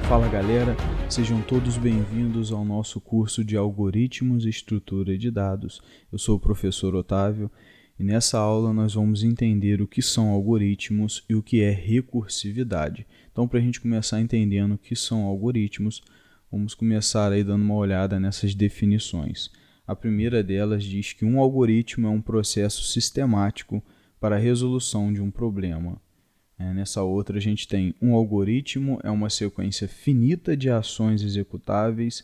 Fala galera, sejam todos bem-vindos ao nosso curso de Algoritmos e Estrutura de Dados. Eu sou o professor Otávio e nessa aula nós vamos entender o que são algoritmos e o que é recursividade. Então, para a gente começar entendendo o que são algoritmos, vamos começar aí dando uma olhada nessas definições. A primeira delas diz que um algoritmo é um processo sistemático para a resolução de um problema. Nessa outra a gente tem um algoritmo, é uma sequência finita de ações executáveis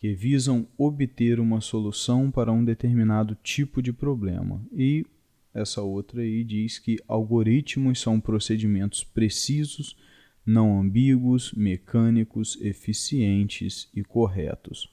que visam obter uma solução para um determinado tipo de problema. E essa outra aí diz que algoritmos são procedimentos precisos, não ambíguos, mecânicos, eficientes e corretos.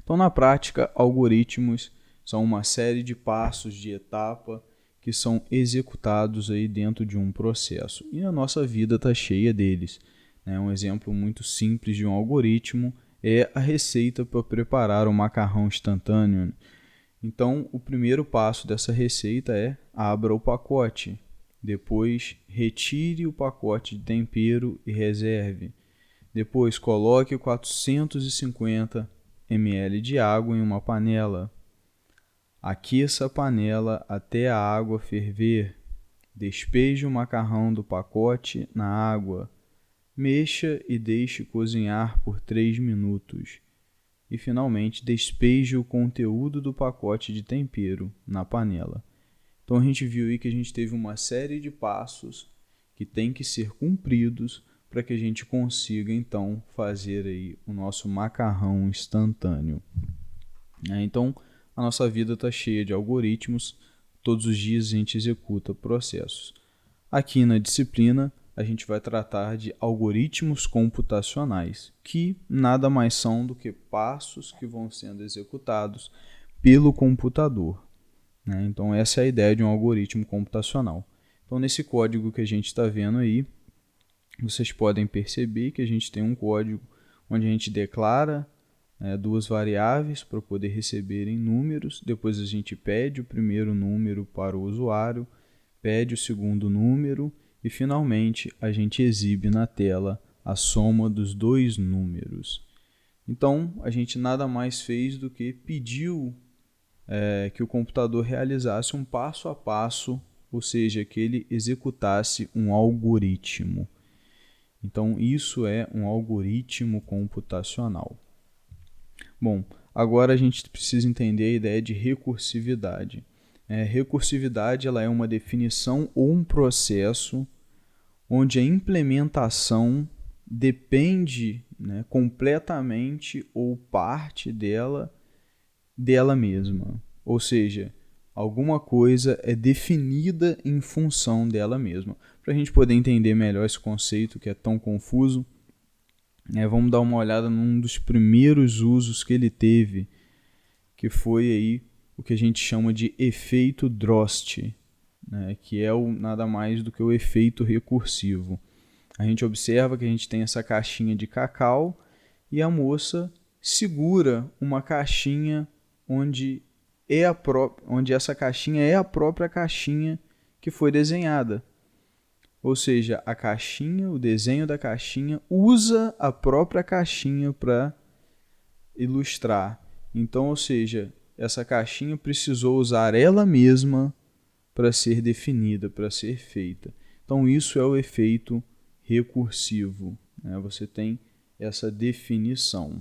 Então, na prática, algoritmos são uma série de passos de etapa que são executados aí dentro de um processo. E a nossa vida está cheia deles. Um exemplo muito simples de um algoritmo é a receita para preparar o macarrão instantâneo. Então, o primeiro passo dessa receita é abra o pacote. Depois, retire o pacote de tempero e reserve. Depois, coloque 450 ml de água em uma panela. Aqueça a panela até a água ferver. Despeje o macarrão do pacote na água. Mexa e deixe cozinhar por 3 minutos. E, finalmente, despeje o conteúdo do pacote de tempero na panela. Então, a gente viu aí que a gente teve uma série de passos que tem que ser cumpridos para que a gente consiga, então, fazer aí o nosso macarrão instantâneo. Então, a nossa vida está cheia de algoritmos, todos os dias a gente executa processos. Aqui na disciplina, a gente vai tratar de algoritmos computacionais, que nada mais são do que passos que vão sendo executados pelo computador. Então, essa é a ideia de um algoritmo computacional. Então, nesse código que a gente está vendo aí, vocês podem perceber que a gente tem um código onde a gente declara duas variáveis para poder receberem números, depois a gente pede o primeiro número para o usuário, pede o segundo número e finalmente a gente exibe na tela a soma dos dois números. Então a gente nada mais fez do que pediu que o computador realizasse um passo a passo, ou seja, que ele executasse um algoritmo. Então isso é um algoritmo computacional. Bom, agora a gente precisa entender a ideia de recursividade. Recursividade ela é uma definição ou um processo onde a implementação depende completamente ou parte dela mesma. Ou seja, alguma coisa é definida em função dela mesma. Para a gente poder entender melhor esse conceito que é tão confuso, vamos dar uma olhada num dos primeiros usos que ele teve, que foi aí o que a gente chama de efeito Drost, que é nada mais do que o efeito recursivo. A gente observa que a gente tem essa caixinha de cacau e a moça segura uma caixinha onde essa caixinha é a própria caixinha que foi desenhada. Ou seja, a caixinha, o desenho da caixinha, usa a própria caixinha para ilustrar. Então, ou seja, essa caixinha precisou usar ela mesma para ser definida, para ser feita. Então, isso é o efeito recursivo. Você tem essa definição.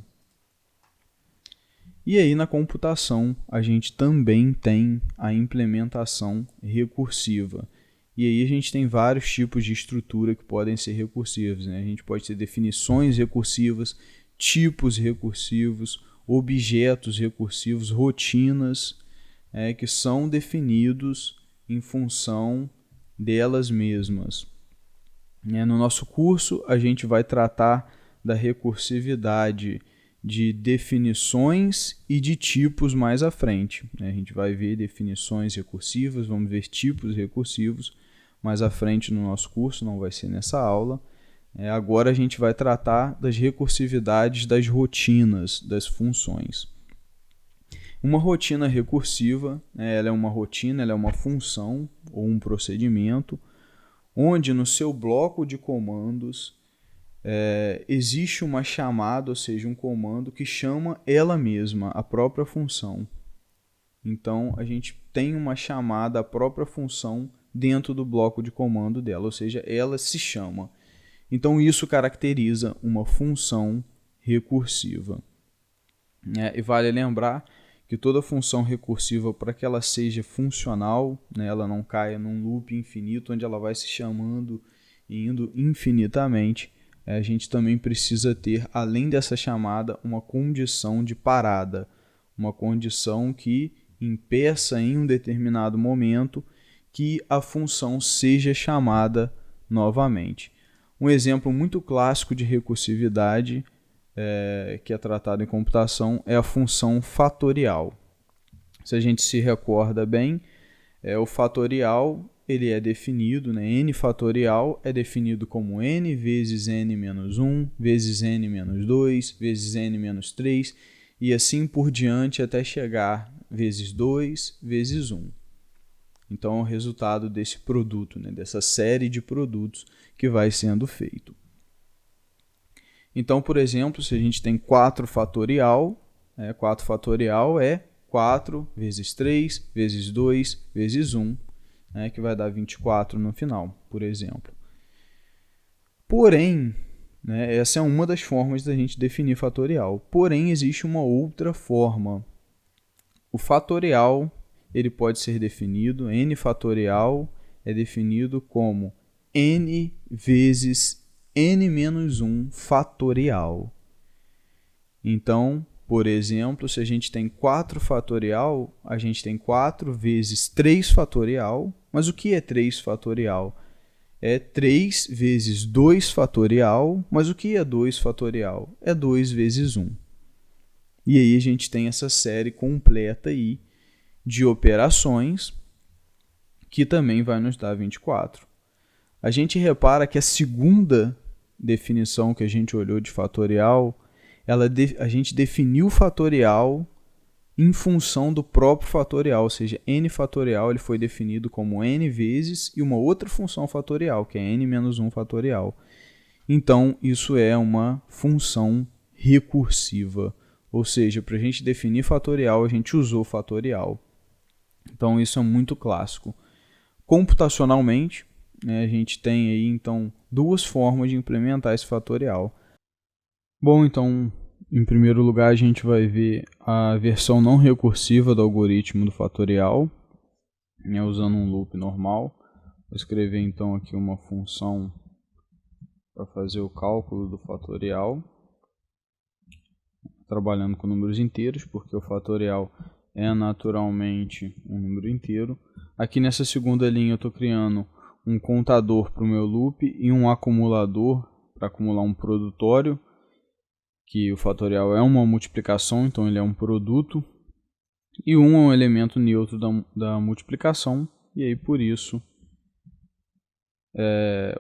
E aí, na computação, a gente também tem a implementação recursiva. E aí a gente tem vários tipos de estrutura que podem ser recursivos. A gente pode ter definições recursivas, tipos recursivos, objetos recursivos, rotinas que são definidos em função delas mesmas. No nosso curso, a gente vai tratar da recursividade de definições e de tipos mais à frente. A gente vai ver definições recursivas, vamos ver tipos recursivos mais à frente no nosso curso, não vai ser nessa aula. Agora a gente vai tratar das recursividades das rotinas, das funções. Uma rotina recursiva, né, ela é uma rotina, ela é uma função ou um procedimento, onde no seu bloco de comandos existe uma chamada, ou seja, um comando que chama ela mesma, a própria função. Então, a gente tem uma chamada, a própria função, dentro do bloco de comando dela, ou seja, ela se chama. Então, isso caracteriza uma função recursiva. E vale lembrar que toda função recursiva, para que ela seja funcional, né, ela não caia num loop infinito, onde ela vai se chamando e indo infinitamente, a gente também precisa ter, além dessa chamada, uma condição de parada, uma condição que impeça em um determinado momento que a função seja chamada novamente. Um exemplo muito clássico de recursividade que é tratado em computação é a função fatorial. Se a gente se recorda bem, o fatorial ele é definido, né? N fatorial é definido como n vezes n menos 1, vezes n menos 2, vezes n menos 3, e assim por diante até chegar vezes 2, vezes 1. Então é o resultado desse produto, né? Dessa série de produtos que vai sendo feito. Então, por exemplo, se a gente tem 4 fatorial, 4 fatorial é 4 vezes 3 vezes 2 vezes 1, que vai dar 24 no final, por exemplo. Porém, essa é uma das formas da gente definir fatorial. Porém, existe uma outra forma. O fatorial ele pode ser definido, n fatorial é definido como n vezes n menos 1 fatorial. Então, por exemplo, se a gente tem 4 fatorial, a gente tem 4 vezes 3 fatorial. Mas o que é 3 fatorial? É 3 vezes 2 fatorial. Mas o que é 2 fatorial? É 2 vezes 1. E aí a gente tem essa série completa aí de operações que também vai nos dar 24. A gente repara que a segunda definição que a gente olhou de fatorial, a gente definiu o fatorial em função do próprio fatorial, ou seja, n fatorial ele foi definido como n vezes e uma outra função fatorial, que é n menos 1 fatorial. Então, isso é uma função recursiva, ou seja, para a gente definir fatorial, a gente usou fatorial. Então, isso é muito clássico. Computacionalmente, a gente tem aí, então, duas formas de implementar esse fatorial. Bom, então, em primeiro lugar, a gente vai ver a versão não recursiva do algoritmo do fatorial, usando um loop normal. Vou escrever, então, aqui uma função para fazer o cálculo do fatorial, trabalhando com números inteiros, porque o fatorial é naturalmente um número inteiro. Aqui nessa segunda linha eu estou criando um contador para o meu loop e um acumulador para acumular um produtório, que o fatorial é uma multiplicação, então ele é um produto, e 1 é um elemento neutro da multiplicação, e aí por isso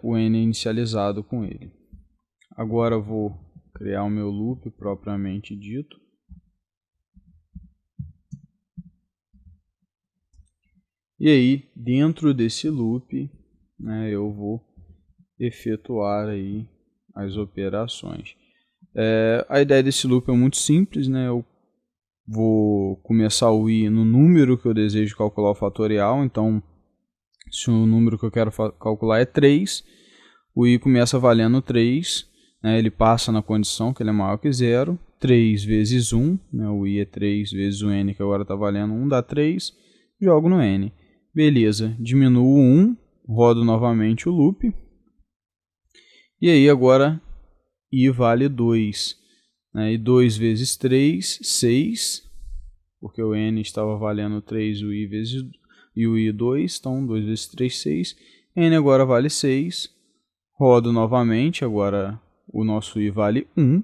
o n é inicializado com ele. Agora eu vou criar o meu loop propriamente dito. E aí, dentro desse loop, eu vou efetuar aí as operações. A ideia desse loop é muito simples, eu vou começar o i no número que eu desejo calcular o fatorial. Então, se o número que eu quero calcular é 3, o i começa valendo 3, ele passa na condição que ele é maior que 0, 3 vezes 1, o i é 3 vezes o n, que agora está valendo 1, dá 3, jogo no n. Beleza, diminuo 1, rodo novamente o loop, e aí agora i vale 2, e 2 vezes 3, 6, porque o n estava valendo 3 e o i 2, então 2 vezes 3, 6, n agora vale 6, rodo novamente, agora o nosso i vale 1,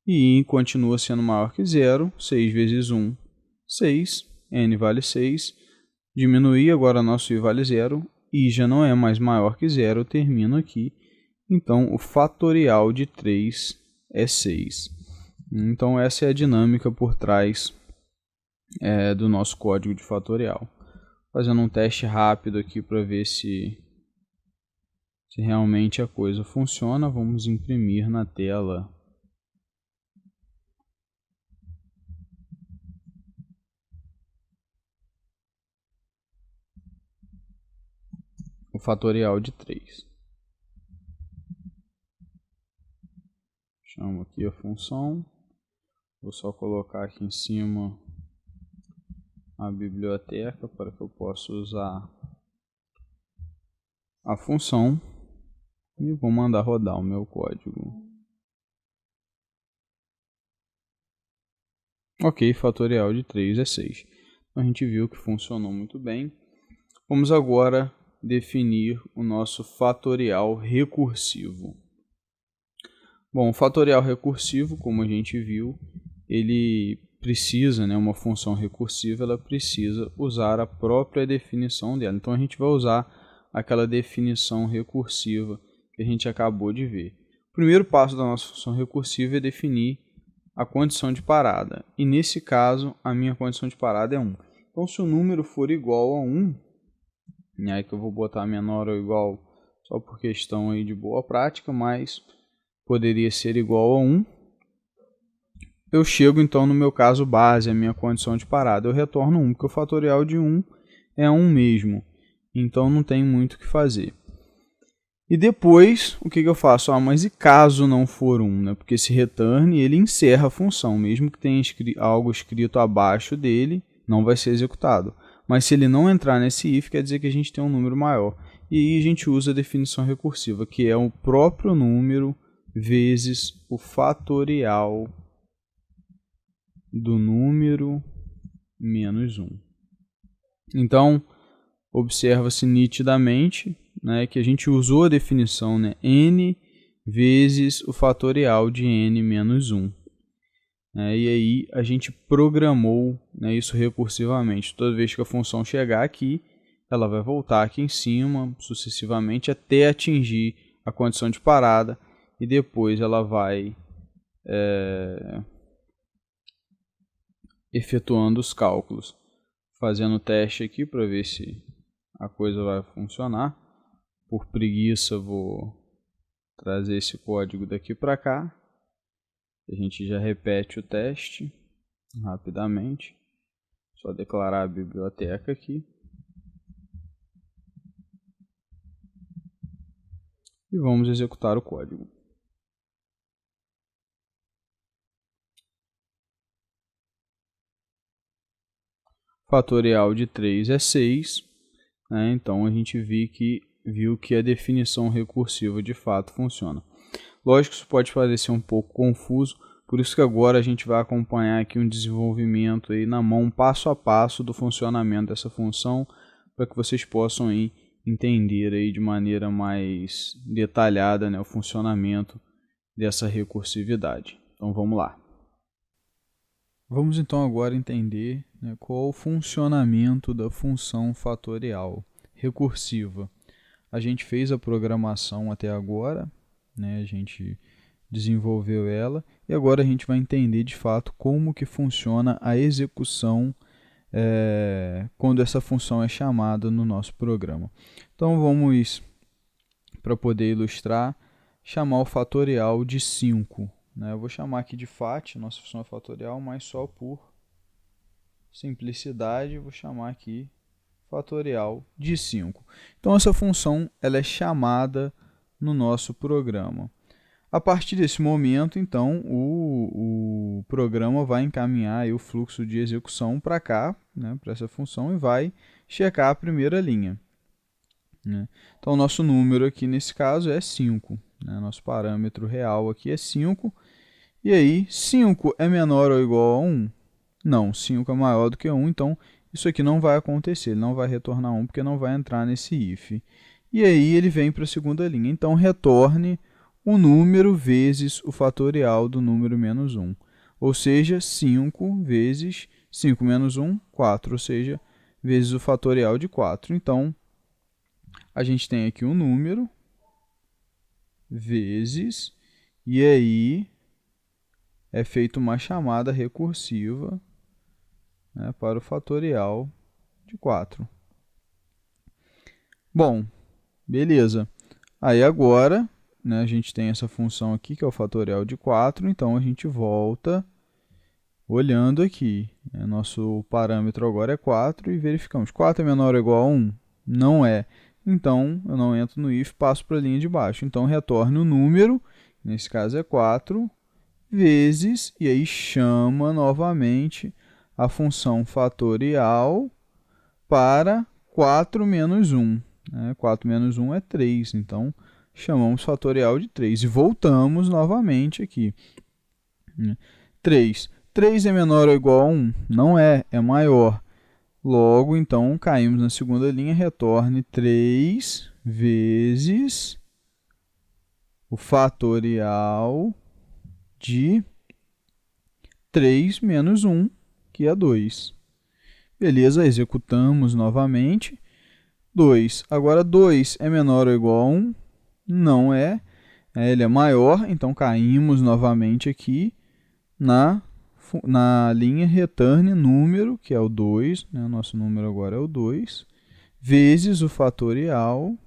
e i continua sendo maior que 0, 6 vezes 1, 6, n vale 6, diminuir, agora nosso i vale 0, i já não é mais maior que 0, eu termino aqui. Então, o fatorial de 3 é 6. Então, essa é a dinâmica por trás do nosso código de fatorial. Fazendo um teste rápido aqui para ver se realmente a coisa funciona. Vamos imprimir na tela o fatorial de 3. Chamo aqui a função. Vou só colocar aqui em cima a biblioteca para que eu possa usar a função. E vou mandar rodar o meu código. Ok, fatorial de 3 é 6. Então a gente viu que funcionou muito bem. Vamos agora definir o nosso fatorial recursivo. Bom, o fatorial recursivo, como a gente viu, ele precisa, uma função recursiva, ela precisa usar a própria definição dela. Então a gente vai usar aquela definição recursiva que a gente acabou de ver. O primeiro passo da nossa função recursiva é definir a condição de parada. E nesse caso, a minha condição de parada é 1. Então se o número for igual a 1, e aí que eu vou botar menor ou igual só por questão aí de boa prática, mas poderia ser igual a 1. Eu chego então no meu caso base, a minha condição de parada. Eu retorno 1, porque o fatorial de 1 é 1 mesmo. Então não tem muito o que fazer. E depois, o que eu faço? Mas e caso não for 1? Né? Porque esse return, ele encerra a função. Mesmo que tenha algo escrito abaixo dele, não vai ser executado. Mas se ele não entrar nesse if, quer dizer que a gente tem um número maior. E aí a gente usa a definição recursiva, que é o próprio número vezes o fatorial do número menos 1. Então, observa-se nitidamente, que a gente usou a definição, n vezes o fatorial de n menos 1. E aí a gente programou, isso recursivamente. Toda vez que a função chegar aqui, ela vai voltar aqui em cima, sucessivamente, até atingir a condição de parada, e depois ela vai efetuando os cálculos. Fazendo o teste aqui para ver se a coisa vai funcionar. Por preguiça, vou trazer esse código daqui para cá. A gente já repete o teste rapidamente. Só declarar a biblioteca aqui. E vamos executar o código. Fatorial de 3 é 6. Então a gente viu que a definição recursiva de fato funciona. Lógico que isso pode parecer um pouco confuso, por isso que agora a gente vai acompanhar aqui um desenvolvimento aí na mão, passo a passo do funcionamento dessa função, para que vocês possam aí entender aí de maneira mais detalhada, o funcionamento dessa recursividade. Então vamos lá. Vamos então agora entender qual o funcionamento da função fatorial recursiva. A gente fez a programação até agora, a gente desenvolveu ela, e agora a gente vai entender de fato como que funciona a execução quando essa função é chamada no nosso programa. Então vamos, para poder ilustrar, chamar o fatorial de 5. Eu vou chamar aqui de fat, nossa função é fatorial, mas só por simplicidade vou chamar aqui fatorial de 5. Então essa função ela é chamada no nosso programa. A partir desse momento, então, o programa vai encaminhar aí o fluxo de execução para cá, para essa função, e vai checar a primeira linha. Então, o nosso número aqui, nesse caso, é 5. Nosso parâmetro real aqui é 5. E aí, 5 é menor ou igual a 1? Não, 5 é maior do que 1, então isso aqui não vai acontecer, ele não vai retornar 1 porque não vai entrar nesse if. E aí ele vem para a segunda linha, então retorne o número vezes o fatorial do número menos 1. Ou seja, 5 vezes 5 menos 1, 4, ou seja, vezes o fatorial de 4. Então, a gente tem aqui um número vezes, e aí é feita uma chamada recursiva né, para o fatorial de 4. Bom, beleza. Aí agora, né, a gente tem essa função aqui, que é o fatorial de 4, então a gente volta olhando aqui. Né, nosso parâmetro agora é 4 e verificamos. 4 é menor ou igual a 1? Não é. Então, eu não entro no if, passo para a linha de baixo. Então, retorno o número, nesse caso é 4, vezes, e aí chama novamente a função fatorial para 4 menos 1. Né? 4 menos 1 é 3, então chamamos fatorial de 3. E voltamos novamente aqui. 3. 3 é menor ou igual a 1? Não é, é maior. Logo, então, caímos na segunda linha, retorne 3 vezes o fatorial de 3 menos 1, que é 2. Beleza, executamos novamente. 2. Agora, 2 é menor ou igual a 1? Não é. Ele é maior, então caímos novamente aqui na linha return número, que é o 2, né? Nosso número agora é o 2, vezes o fatorial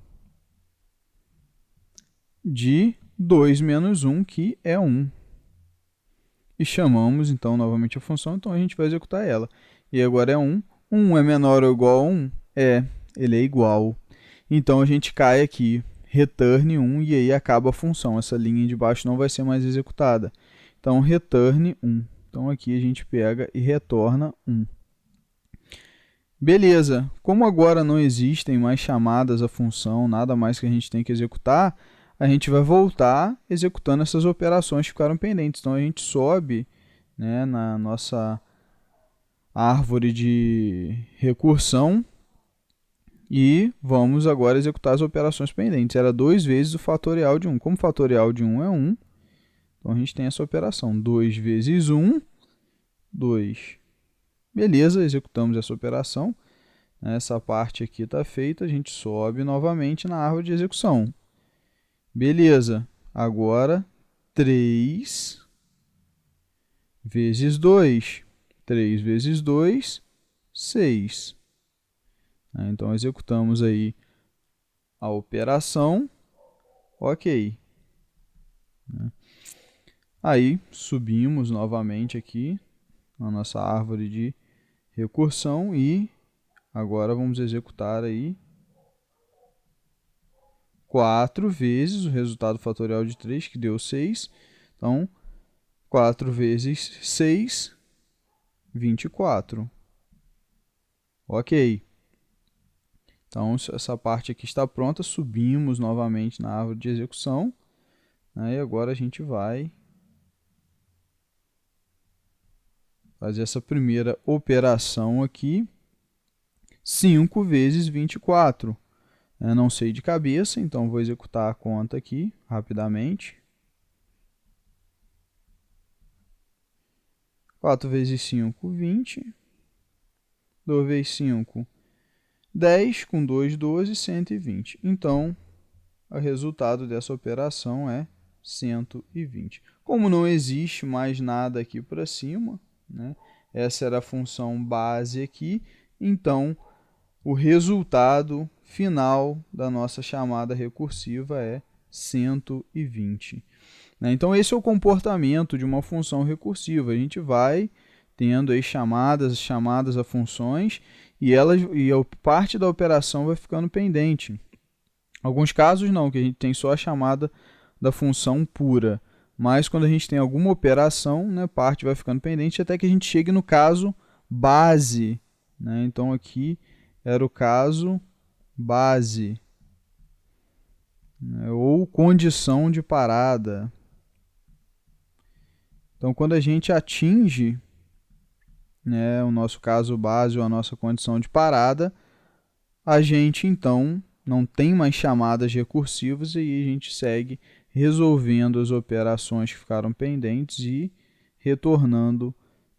de 2 menos 1, que é 1. E chamamos, então, novamente a função, então a gente vai executar ela. E agora é 1. 1 é menor ou igual a 1? É, ele é igual. Então, a gente cai aqui, return 1, e aí acaba a função. Essa linha de baixo não vai ser mais executada. Então, return 1. Então, aqui a gente pega e retorna 1. Beleza, como agora não existem mais chamadas à função, nada mais que a gente tem que executar, a gente vai voltar executando essas operações que ficaram pendentes. Então, a gente sobe, né, na nossa árvore de recursão e vamos agora executar as operações pendentes. Era 2 vezes o fatorial de 1. Como o fatorial de 1 é 1, então a gente tem essa operação. 2 vezes 1, 2. Beleza, executamos essa operação. Essa parte aqui está feita, a gente sobe novamente na árvore de execução. Beleza, agora 3 vezes 2. 3 vezes 2, 6. Então, executamos aí a operação. Ok. Aí, subimos novamente aqui na nossa árvore de recursão e agora vamos executar aí 4 vezes o resultado fatorial de 3, que deu 6. Então, 4 vezes 6, 24. Ok. Então, essa parte aqui está pronta. Subimos novamente na árvore de execução. Né, e agora a gente vai fazer essa primeira operação aqui. 5 vezes 24. Eu não sei de cabeça, então vou executar a conta aqui rapidamente. 4 vezes 5, 20. 2 vezes 5, 10. Com 2, 12, 120. Então, o resultado dessa operação é 120. Como não existe mais nada aqui para cima, né, essa era a função base aqui, então o resultado final da nossa chamada recursiva é 120. Então, esse é o comportamento de uma função recursiva. A gente vai tendo aí chamadas a funções e a parte da operação vai ficando pendente. Alguns casos não, que a gente tem só a chamada da função pura. Mas quando a gente tem alguma operação, né, parte vai ficando pendente até que a gente chegue no caso base. Né? Então, aqui era o caso base, né, ou condição de parada. Então, quando a gente atinge, né, o nosso caso base ou a nossa condição de parada, a gente, então, não tem mais chamadas recursivas e aí a gente segue resolvendo as operações que ficaram pendentes e retornando,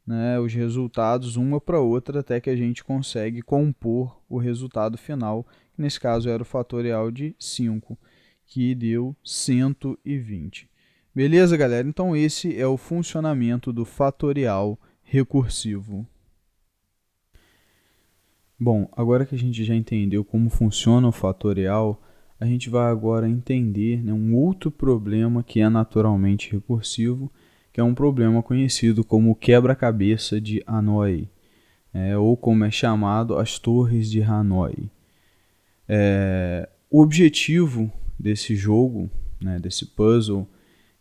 né, os resultados uma para outra até que a gente consegue compor o resultado final, que nesse caso era o fatorial de 5, que deu 120. Beleza, galera? Então, esse é o funcionamento do fatorial recursivo. Bom, agora que a gente já entendeu como funciona o fatorial, a gente vai agora entender, né, um outro problema que é naturalmente recursivo, que é um problema conhecido como quebra-cabeça de Hanoi, ou como é chamado, as torres de Hanoi. O objetivo desse jogo, né, desse puzzle,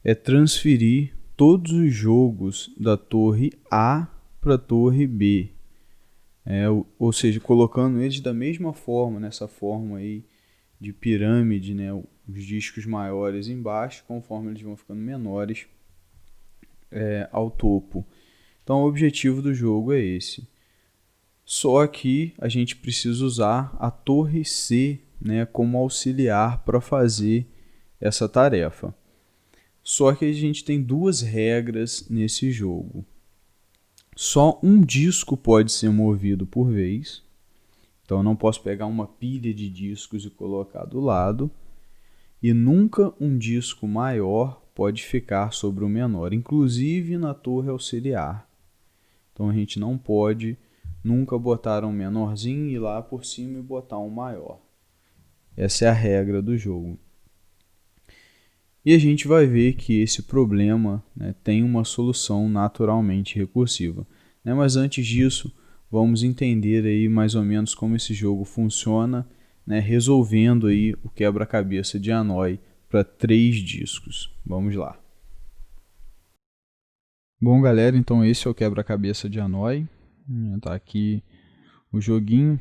é transferir todos os jogos da torre A para a torre B. Ou seja, colocando eles da mesma forma, nessa forma aí de pirâmide, né, os discos maiores embaixo, conforme eles vão ficando menores ao topo. Então o objetivo do jogo é esse. Só que a gente precisa usar a torre C, né, como auxiliar para fazer essa tarefa. Só que a gente tem duas regras nesse jogo. Só um disco pode ser movido por vez. Então eu não posso pegar uma pilha de discos e colocar do lado. E nunca um disco maior pode ficar sobre o menor, inclusive na torre auxiliar. Então a gente não pode nunca botar um menorzinho e ir lá por cima e botar um maior. Essa é a regra do jogo. E a gente vai ver que esse problema, né, tem uma solução naturalmente recursiva. Né? Mas antes disso, vamos entender aí mais ou menos como esse jogo funciona, né, resolvendo aí o quebra-cabeça de Hanoi para 3 discos. Vamos lá. Bom, galera, então esse é o quebra-cabeça de Hanoi. Tá aqui o joguinho.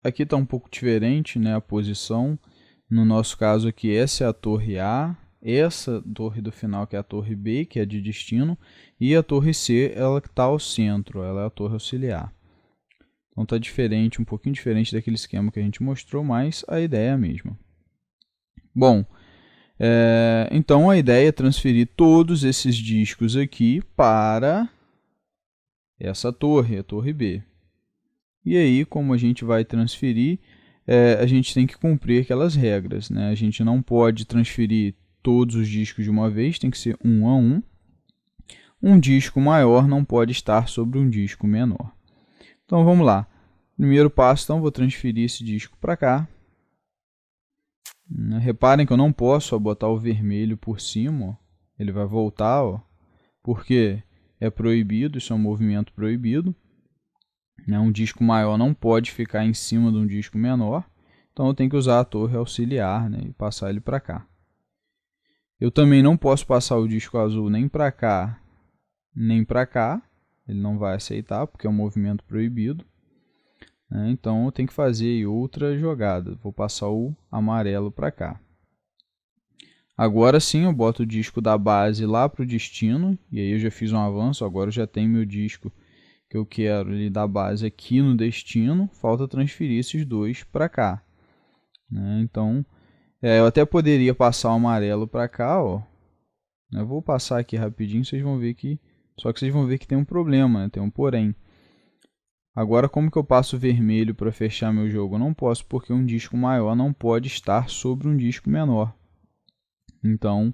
Aqui está um pouco diferente, né, a posição. No nosso caso aqui, essa é a torre A, essa torre do final que é a torre B, que é de destino, e a torre C, ela que está ao centro, ela é a torre auxiliar. Então está diferente, um pouquinho diferente daquele esquema que a gente mostrou, mas a ideia é a mesma. Bom, então a ideia é transferir todos esses discos aqui para essa torre, a torre B. E aí, como a gente vai transferir, a gente tem que cumprir aquelas regras, né? A gente não pode transferir todos os discos de uma vez, tem que ser um a um. Um disco maior não pode estar sobre um disco menor. Então vamos lá. Primeiro passo, então, vou transferir esse disco para cá. Reparem que eu não posso botar o vermelho por cima, ó. Ele vai voltar, ó, porque é proibido, isso é um movimento proibido. Um disco maior não pode ficar em cima de um disco menor, então eu tenho que usar a torre auxiliar, né, e passar ele para cá. Eu também não posso passar o disco azul nem para cá, nem para cá, ele não vai aceitar porque é um movimento proibido. Então eu tenho que fazer outra jogada, vou passar o amarelo para cá. Agora sim eu boto o disco da base lá para o destino, e aí eu já fiz um avanço, agora eu já tenho meu disco que eu quero ele da base aqui no destino, falta transferir esses dois para cá. Então, eu até poderia passar o amarelo para cá, ó. Eu vou passar aqui rapidinho, vocês vão ver que... Só que vocês vão ver que tem um problema, né? Tem um porém. Agora, como que eu passo o vermelho para fechar meu jogo? Eu não posso, porque um disco maior não pode estar sobre um disco menor. Então,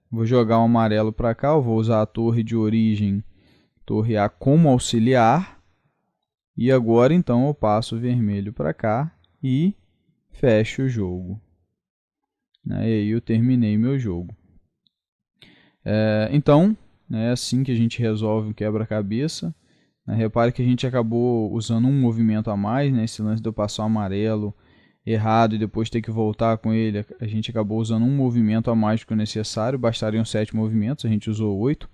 vou jogar o amarelo para cá, eu vou usar a torre de origem, torre A como auxiliar. E agora, então, eu passo o vermelho para cá e fecho o jogo. E aí eu terminei meu jogo. Então, é assim que a gente resolve um quebra-cabeça. Repare que a gente acabou usando um movimento a mais, né? Esse lance de eu passar o amarelo errado e depois ter que voltar com ele, a gente acabou usando um movimento a mais do que o necessário, bastariam 7 movimentos, a gente usou 8.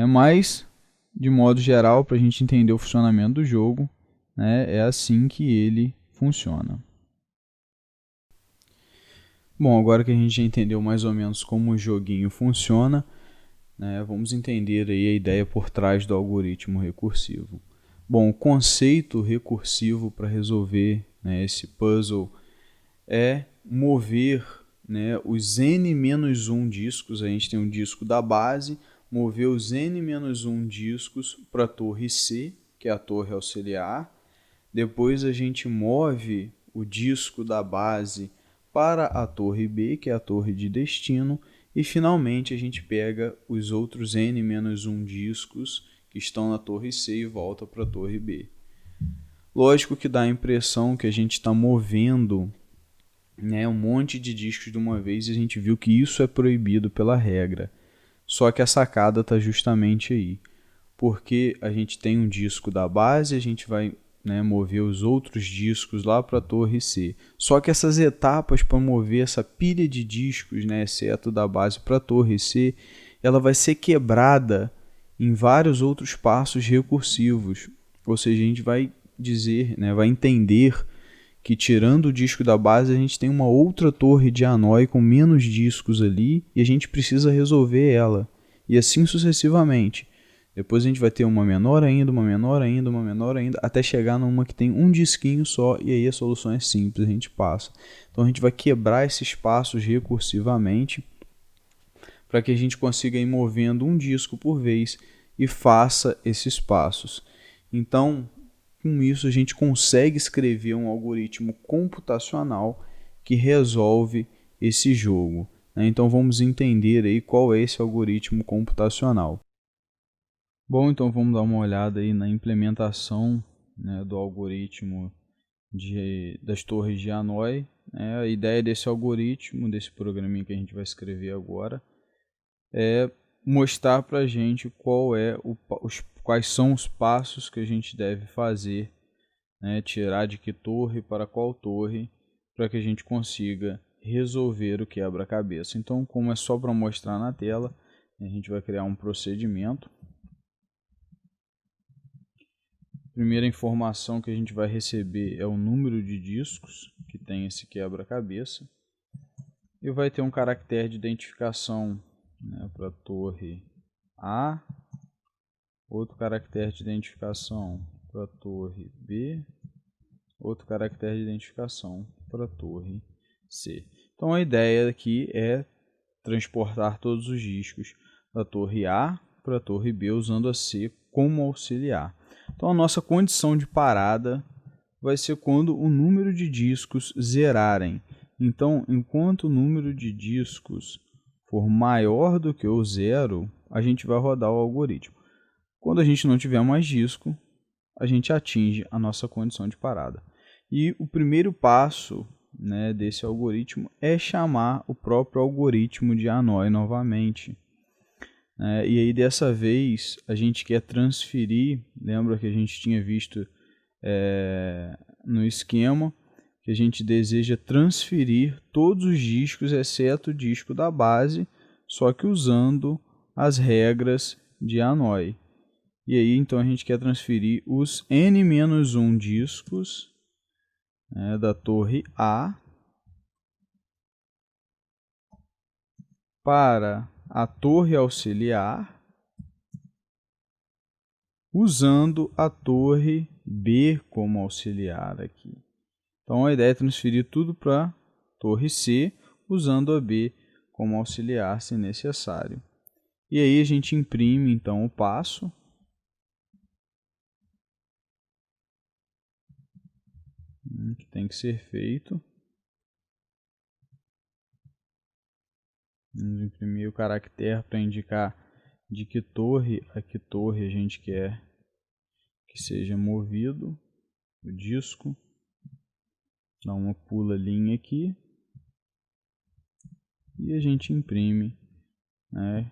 Mas, de modo geral, para a gente entender o funcionamento do jogo, né, é assim que ele funciona. Bom, agora que a gente já entendeu mais ou menos como o joguinho funciona, né, vamos entender aí a ideia por trás do algoritmo recursivo. Bom, o conceito recursivo para resolver, né, esse puzzle é mover, né, os n-1 discos. A gente tem um disco da base, mover os n-1 discos para a torre C, que é a torre auxiliar. Depois a gente move o disco da base para a torre B, que é a torre de destino. E finalmente a gente pega os outros n-1 discos que que estão na torre C e volta para a torre B. Lógico que dá a impressão que a gente está movendo, né, um monte de discos de uma vez, e a gente viu que isso é proibido pela regra. Só que a sacada está justamente aí. Porque a gente tem um disco da base, a gente vai, né, mover os outros discos lá para a torre C. Só que essas etapas para mover essa pilha de discos, né, exceto da base para a torre C, ela vai ser quebrada em vários outros passos recursivos. Ou seja, a gente vai dizer, né, vai entender que tirando o disco da base a gente tem uma outra torre de Hanoi com menos discos ali e a gente precisa resolver ela. E assim sucessivamente. Depois a gente vai ter uma menor ainda, uma menor ainda, uma menor ainda, até chegar numa que tem um disquinho só, e aí a solução é simples, a gente passa. Então a gente vai quebrar esses passos recursivamente para que a gente consiga ir movendo um disco por vez e faça esses passos. Então, com isso a gente consegue escrever um algoritmo computacional que resolve esse jogo. Então vamos entender aí qual é esse algoritmo computacional. Bom, então vamos dar uma olhada aí na implementação, né, do algoritmo das torres de Hanoi. A ideia desse algoritmo, desse programinha que a gente vai escrever agora, é mostrar para a gente quais são os passos que a gente deve fazer, né, tirar de que torre para qual torre, para que a gente consiga resolver o quebra-cabeça. Então, como é só para mostrar na tela, a gente vai criar um procedimento. Primeira informação que a gente vai receber é o número de discos que tem esse quebra-cabeça. E vai ter um caractere de identificação, né, para a torre A, outro caractere de identificação para a torre B, outro caractere de identificação para a torre C. Então a ideia aqui é transportar todos os discos da torre A para a torre B usando a C como auxiliar. Então a nossa condição de parada vai ser quando o número de discos zerarem. Então, enquanto o número de discos for maior do que o zero, a gente vai rodar o algoritmo. Quando a gente não tiver mais disco, a gente atinge a nossa condição de parada. E o primeiro passo, né, desse algoritmo é chamar o próprio algoritmo de Hanoi novamente. E aí dessa vez a gente quer transferir, lembra que a gente tinha visto no esquema, que a gente deseja transferir todos os discos, exceto o disco da base, só que usando as regras de Hanoi. E aí então a gente quer transferir os n-1 discos, né, da torre A para a torre auxiliar, usando a torre B como auxiliar aqui. Então a ideia é transferir tudo para a torre C, usando a B como auxiliar se necessário. E aí a gente imprime então o passo. Que tem que ser feito. Vamos imprimir o caractere para indicar de que torre a que torre a gente quer que seja movido o disco. Dá uma pula linha aqui e a gente imprime, né,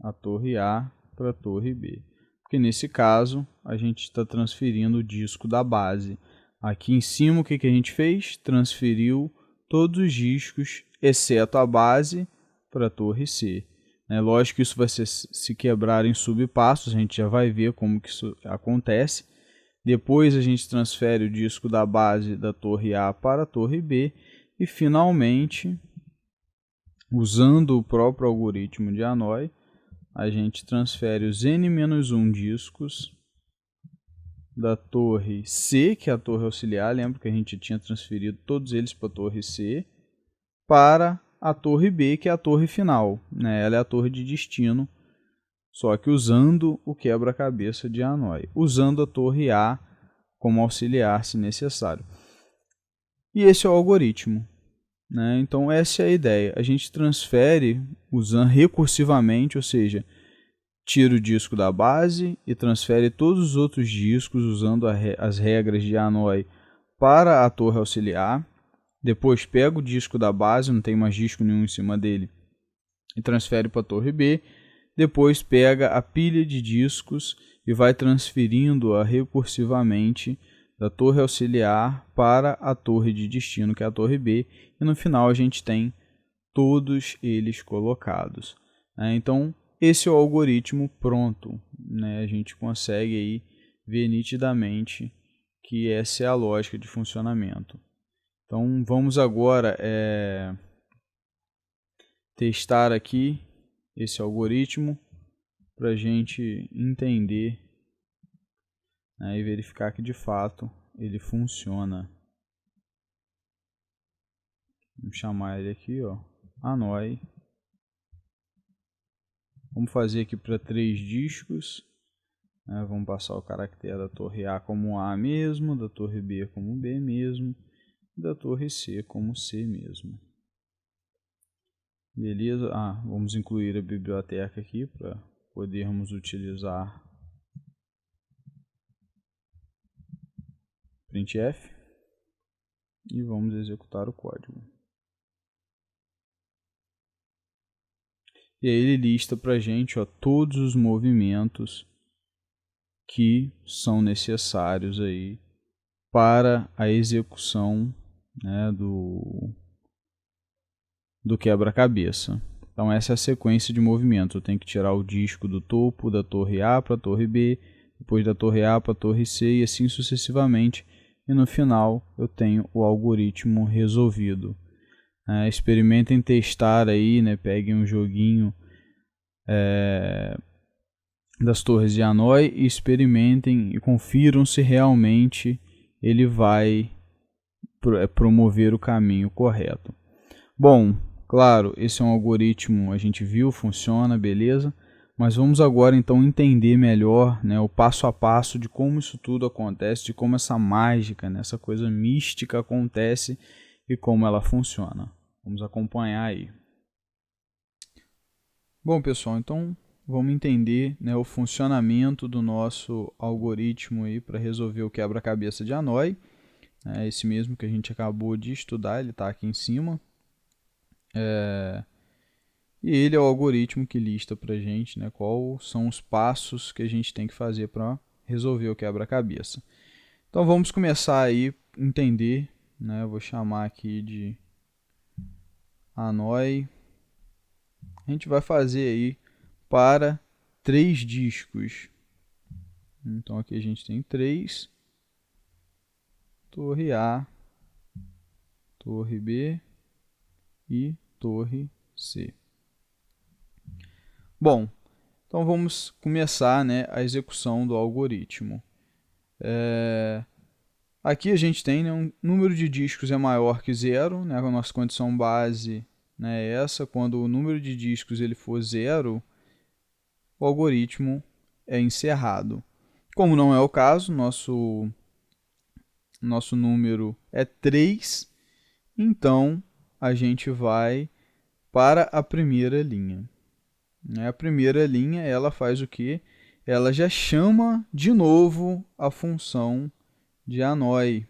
a torre A para a torre B. Porque nesse caso a gente está transferindo o disco da base. Aqui em cima o que a gente fez? Transferiu todos os discos, exceto a base, para a torre C. Lógico que isso vai se quebrar em subpassos, a gente já vai ver como que isso acontece. Depois a gente transfere o disco da base da torre A para a torre B. E finalmente, usando o próprio algoritmo de Hanoi, a gente transfere os n-1 discos da torre C, que é a torre auxiliar, lembra que a gente tinha transferido todos eles para a torre C, para a torre B, que é a torre final, né? Ela é a torre de destino, só que usando o quebra-cabeça de Hanoi, usando a torre A como auxiliar se necessário. E esse é o algoritmo, né? Então essa é a ideia, a gente transfere usando recursivamente, ou seja, tira o disco da base e transfere todos os outros discos usando as regras de Hanoi para a torre auxiliar. Depois pega o disco da base, não tem mais disco nenhum em cima dele, e transfere para a torre B. Depois pega a pilha de discos e vai transferindo-a recursivamente da torre auxiliar para a torre de destino, que é a torre B, e no final a gente tem todos eles colocados. Então, esse é o algoritmo pronto. A gente consegue aí ver nitidamente que essa é a lógica de funcionamento. Então, vamos agora testar aqui esse algoritmo para a gente entender e verificar que de fato ele funciona. Vamos chamar ele aqui, Hanoi. Vamos fazer aqui para 3 discos. Vamos passar o caractere da torre A como A mesmo, da torre B como B mesmo, e da torre C como C mesmo. Beleza? Vamos incluir a biblioteca aqui para podermos utilizar printf e vamos executar o código. E aí ele lista para a gente todos os movimentos que são necessários aí para a execução do quebra-cabeça. Então essa é a sequência de movimentos. Eu tenho que tirar o disco do topo da torre A para a torre B, depois da torre A para a torre C e assim sucessivamente. E no final eu tenho o algoritmo resolvido. Experimentem testar aí, peguem um joguinho das torres de Hanoi e experimentem e confiram se realmente ele vai promover o caminho correto. Bom, claro, esse é um algoritmo, a gente viu, funciona, beleza? Mas vamos agora então entender melhor o passo a passo de como isso tudo acontece, de como essa mágica, essa coisa mística acontece e como ela funciona. Vamos acompanhar aí. Bom, pessoal, então vamos entender o funcionamento do nosso algoritmo para resolver o quebra-cabeça de Hanoi. Esse mesmo que a gente acabou de estudar, ele está aqui em cima. E ele é o algoritmo que lista para a gente quais são os passos que a gente tem que fazer para resolver o quebra-cabeça. Então vamos começar aí a entender. Eu vou chamar aqui de Hanoi. A gente vai fazer aí para 3 discos. Então aqui a gente tem 3, torre A, torre B e torre C. Bom, então vamos começar a execução do algoritmo. Aqui a gente tem um número de discos é maior que 0, a nossa condição base é essa. Quando o número de discos ele for 0, o algoritmo é encerrado. Como não é o caso, nosso número é 3, então a gente vai para a primeira linha. A primeira linha ela faz o quê? Ela já chama de novo a função de Hanoi.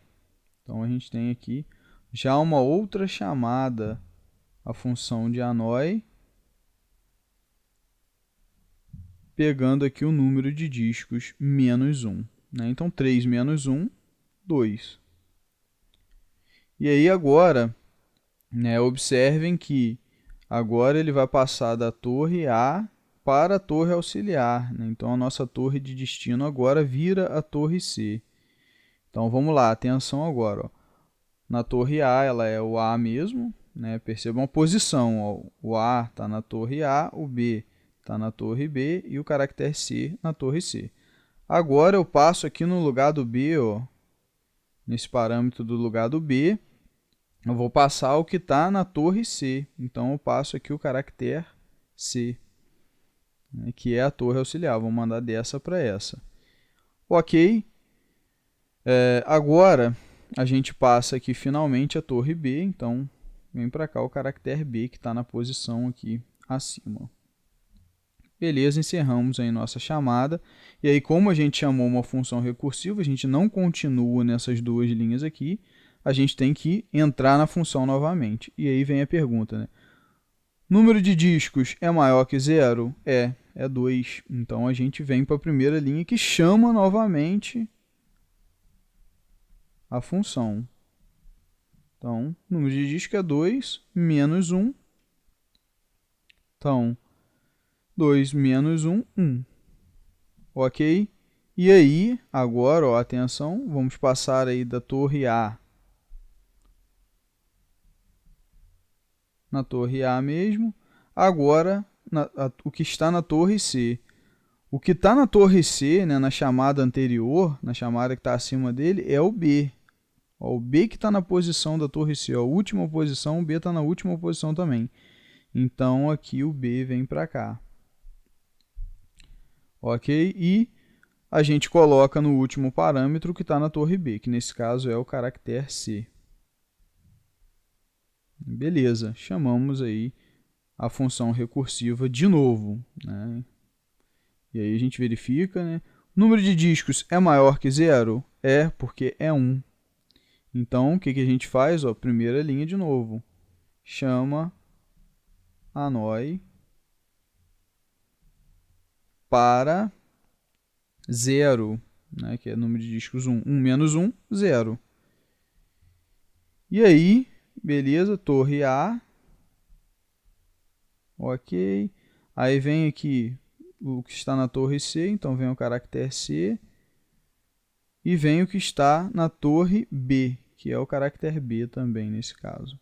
Então a gente tem aqui já uma outra chamada à função de Hanoi, pegando aqui o número de discos menos 1. Então 3 menos 1, 2. E aí agora, observem que agora ele vai passar da torre A para a torre auxiliar. Então a nossa torre de destino agora vira a torre C. Então vamos lá, atenção agora. Na torre A ela é o A mesmo. Percebam a posição. O A está na torre A, o B está na torre B e o caractere C na torre C. Agora eu passo aqui no lugar do B, nesse parâmetro do lugar do B, eu vou passar o que está na torre C. Então eu passo aqui o caractere C, que é a torre auxiliar. Vou mandar dessa para essa. Ok. Agora a gente passa aqui finalmente a torre B. Então vem para cá o caractere B que está na posição aqui acima. Beleza, encerramos aí nossa chamada. E aí, como a gente chamou uma função recursiva, a gente não continua nessas duas linhas aqui, a gente tem que entrar na função novamente. E aí vem a pergunta, né? Número de discos é maior que 0? É 2. Então, a gente vem para a primeira linha que chama novamente a função. Então, número de discos é 2 menos 1. Então, 2 menos 1, 1. Ok? E aí, agora, ó, atenção, vamos passar aí da torre A na torre A mesmo. Agora, o que está na torre C. O que está na torre C, né, na chamada anterior, na chamada que está acima dele, é o B. Ó, o B que está na posição da torre C, ó, a última posição, o B está na última posição também. Então, aqui o B vem para cá. Ok? E a gente coloca no último parâmetro que está na torre B, que nesse caso é o caractere C. Beleza, chamamos aí a função recursiva de novo, né? E aí a gente verifica, né? O número de discos é maior que 0? É, porque é 1. Então, o que a gente faz? Ó, primeira linha de novo. Chama ANOI para 0, né? Que é o número de discos 1. 1 menos 1, 0. E aí, beleza, torre A. Ok. Aí vem aqui o que está na torre C, então vem o caractere C. E vem o que está na torre B, que é o caractere B também nesse caso.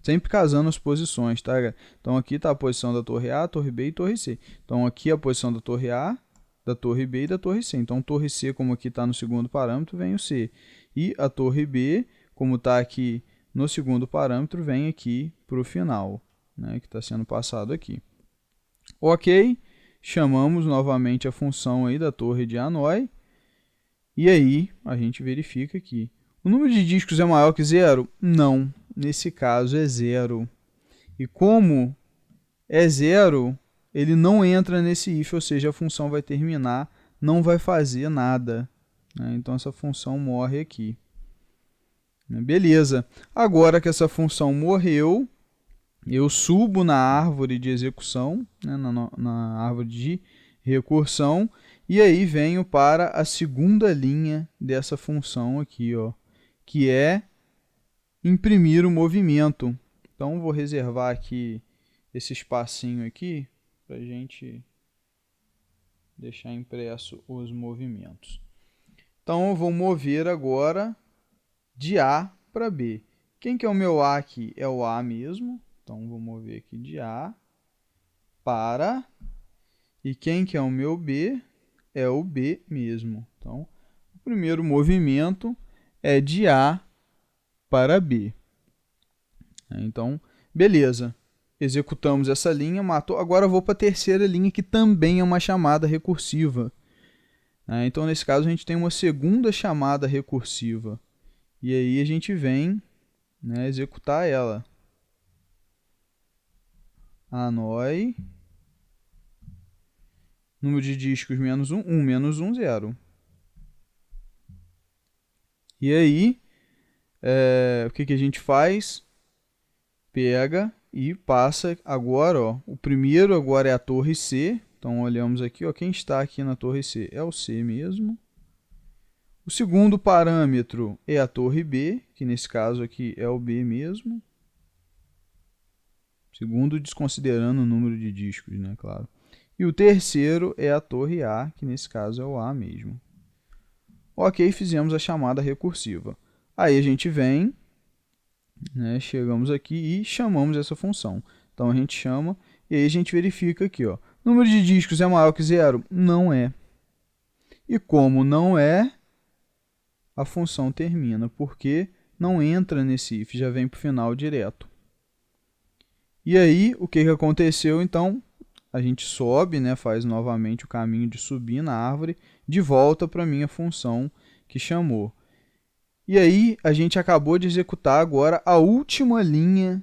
Sempre casando as posições, tá? Então aqui está a posição da torre A, torre B e torre C. Então aqui é a posição da torre A, da torre B e da torre C. Então torre C, como aqui está no segundo parâmetro, vem o C. E a torre B, como está aqui no segundo parâmetro, vem aqui para o final, né, que está sendo passado aqui. Ok, chamamos novamente a função aí da torre de Hanoi. E aí, a gente verifica aqui. O número de discos é maior que 0? Não, nesse caso é 0. E como é 0, ele não entra nesse if, ou seja, a função vai terminar, não vai fazer nada, né? Então, essa função morre aqui. Beleza. Agora que essa função morreu, eu subo na árvore de execução, né, na árvore de recursão, e aí venho para a segunda linha dessa função aqui, ó, que é imprimir o movimento. Então, vou reservar aqui esse espacinho aqui para a gente deixar impresso os movimentos. Então, eu vou mover agora de A para B. Quem que é o meu A aqui? É o A mesmo. Então, vou mover aqui de A para... E quem que é o meu B? É o B mesmo. Então, o primeiro movimento é de A para B. Então, beleza. Executamos essa linha, matou. Agora eu vou para a terceira linha, que também é uma chamada recursiva. Então, nesse caso, a gente tem uma segunda chamada recursiva. E aí a gente vem, né, executar ela. Hanoi. Número de discos menos 1, 1 menos 1, 0. E aí, o que a gente faz? Pega e passa agora, ó, o primeiro agora é a torre C. Então, olhamos aqui, ó, quem está aqui na torre C é o C mesmo. O segundo parâmetro é a torre B, que nesse caso aqui é o B mesmo. Segundo, desconsiderando o número de discos, né, claro. E o terceiro é a torre A, que nesse caso é o A mesmo. Ok, fizemos a chamada recursiva. Aí a gente vem, né, chegamos aqui e chamamos essa função. Então a gente chama e aí a gente verifica aqui, ó, número de discos é maior que 0? Não é. E como não é, a função termina, porque não entra nesse if, já vem para o final direto. E aí, o que aconteceu? Então, a gente sobe, né, faz novamente o caminho de subir na árvore, de volta para a minha função que chamou. E aí, a gente acabou de executar agora a última linha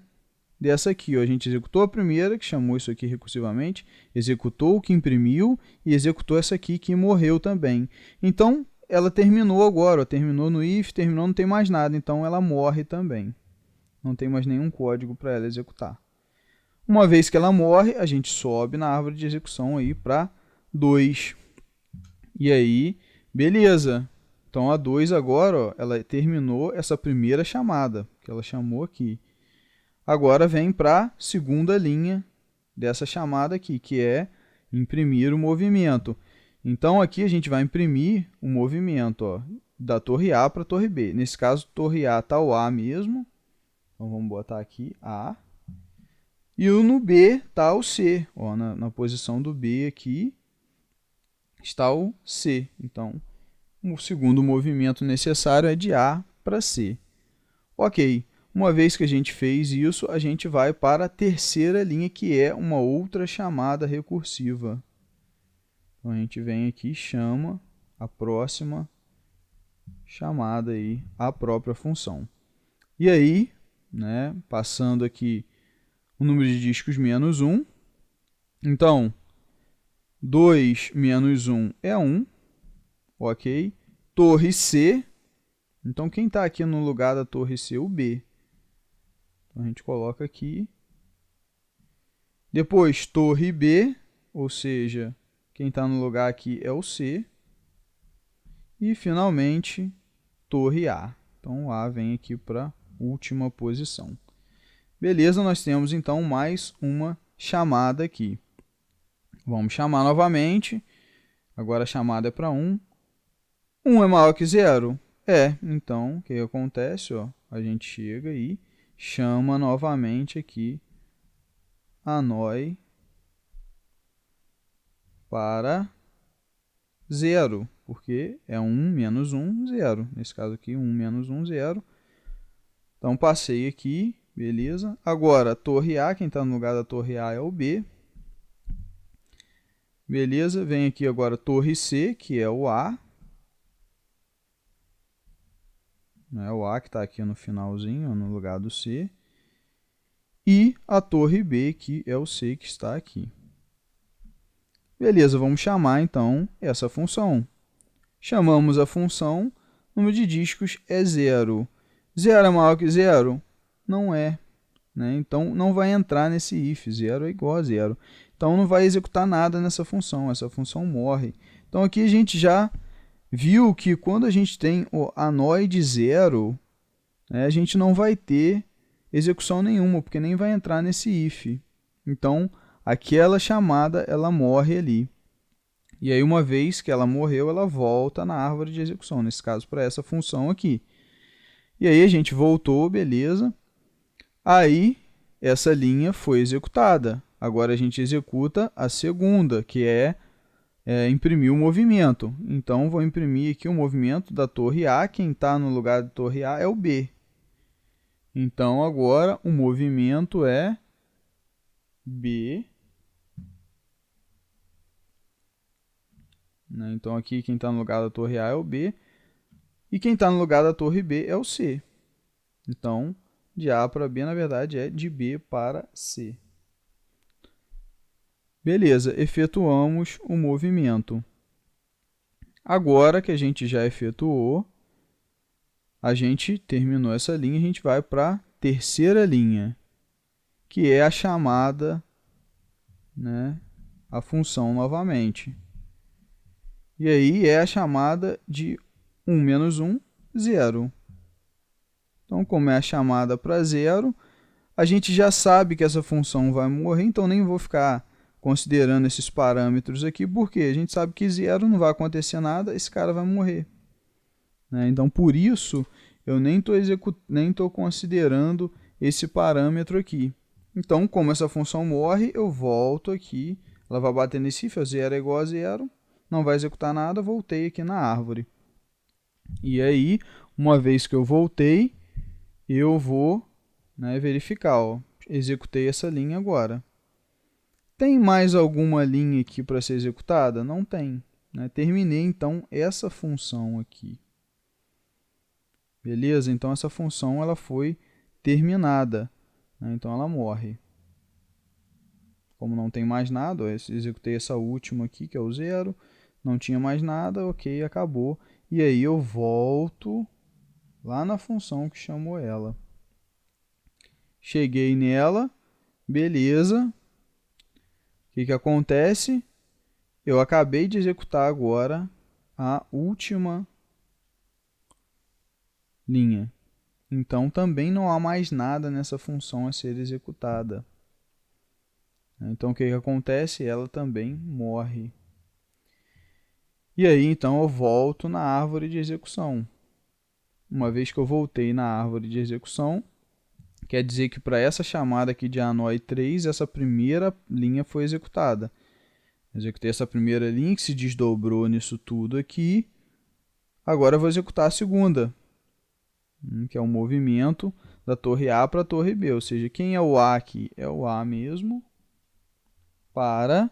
dessa aqui. Ó. A gente executou a primeira, que chamou isso aqui recursivamente, executou o que imprimiu e executou essa aqui que morreu também. Então, ela terminou agora, ó, terminou no if, terminou, não tem mais nada, então ela morre também. Não tem mais nenhum código para ela executar. Uma vez que ela morre, a gente sobe na árvore de execução aí para 2. E aí, beleza. Então, a 2 agora, ó, ela terminou essa primeira chamada, que ela chamou aqui. Agora vem para a segunda linha dessa chamada aqui, que é imprimir o movimento. Então, aqui a gente vai imprimir o movimento, ó, da torre A para a torre B. Nesse caso, torre A está o A mesmo. Então, vamos botar aqui A. E no B está o C. Ó, na posição do B aqui está o C. Então, o segundo movimento necessário é de A para C. Ok. Uma vez que a gente fez isso, a gente vai para a terceira linha, que é uma outra chamada recursiva. Então, a gente vem aqui e chama a próxima chamada aí, a própria função. E aí, né, passando aqui o número de discos menos 1. Então, 2 menos 1 é 1. Ok. Torre C. Então, quem está aqui no lugar da torre C? O B. Então, a gente coloca aqui. Depois, torre B, ou seja, quem está no lugar aqui é o C. E, finalmente, torre A. Então, o A vem aqui para a última posição. Beleza, nós temos, então, mais uma chamada aqui. Vamos chamar novamente. Agora a chamada é para 1. 1 é maior que 0? É. Então, o que acontece? Ó, a gente chega e chama novamente aqui a NOI para 0, porque é 1 menos 1, 0. Nesse caso aqui, 1 menos 1, 0. Então, passei aqui, beleza. Agora, torre A, quem está no lugar da torre A é o B. Beleza, vem aqui agora torre C, que é o A. O A que está aqui no finalzinho, no lugar do C. E a torre B, que é o C que está aqui. Beleza, vamos chamar então essa função. Chamamos a função, número de discos é 0. 0 é maior que 0? Não é. Né? Então, não vai entrar nesse if, 0 é igual a 0. Então, não vai executar nada nessa função, essa função morre. Então, aqui a gente já viu que quando a gente tem o ANOI de 0, né, a gente não vai ter execução nenhuma, porque nem vai entrar nesse if. Então, aquela chamada, ela morre ali. E aí, uma vez que ela morreu, ela volta na árvore de execução, nesse caso, para essa função aqui. E aí, a gente voltou, beleza. Aí, essa linha foi executada. Agora, a gente executa a segunda, que é imprimir o movimento. Então, vou imprimir aqui o movimento da torre A. Quem está no lugar da torre A é o B. Então, agora, o movimento é B. Né? Então, aqui, quem está no lugar da torre A é o B. E quem está no lugar da torre B é o C. Então, de A para B, na verdade, é de B para C. Beleza, efetuamos o movimento. Agora que a gente já efetuou, a gente terminou essa linha, a gente vai para a terceira linha, que é a chamada, né, a função novamente. E aí é a chamada de 1 menos 1, 0. Então, como é a chamada para 0, a gente já sabe que essa função vai morrer, então nem vou ficar considerando esses parâmetros aqui, porque a gente sabe que 0 não vai acontecer nada, esse cara vai morrer. Né? Então, por isso, eu nem estou considerando esse parâmetro aqui. Então, como essa função morre, eu volto aqui, ela vai bater nesse if, 0 é igual a 0, não vai executar nada, voltei aqui na árvore. E aí, uma vez que eu voltei, eu vou, né, verificar, ó, executei essa linha agora. Tem mais alguma linha aqui para ser executada? Não tem. Né? Terminei, então, essa função aqui. Beleza? Então, essa função ela foi terminada. né? Então ela morre. Como não tem mais nada, eu executei essa última aqui, que é o 0. Não tinha mais nada, ok, acabou. E aí eu volto lá na função que chamou ela. Cheguei nela, beleza. O que acontece? Eu acabei de executar agora a última linha. Então também não há mais nada nessa função a ser executada. Então o que acontece? Ela também morre. E aí então eu volto na árvore de execução. Uma vez que eu voltei na árvore de execução, quer dizer que para essa chamada aqui de anói 3, essa primeira linha foi executada. Executei essa primeira linha que se desdobrou nisso tudo aqui. Agora eu vou executar a segunda, que é o movimento da torre A para a torre B. Ou seja, quem é o A aqui? É o A mesmo para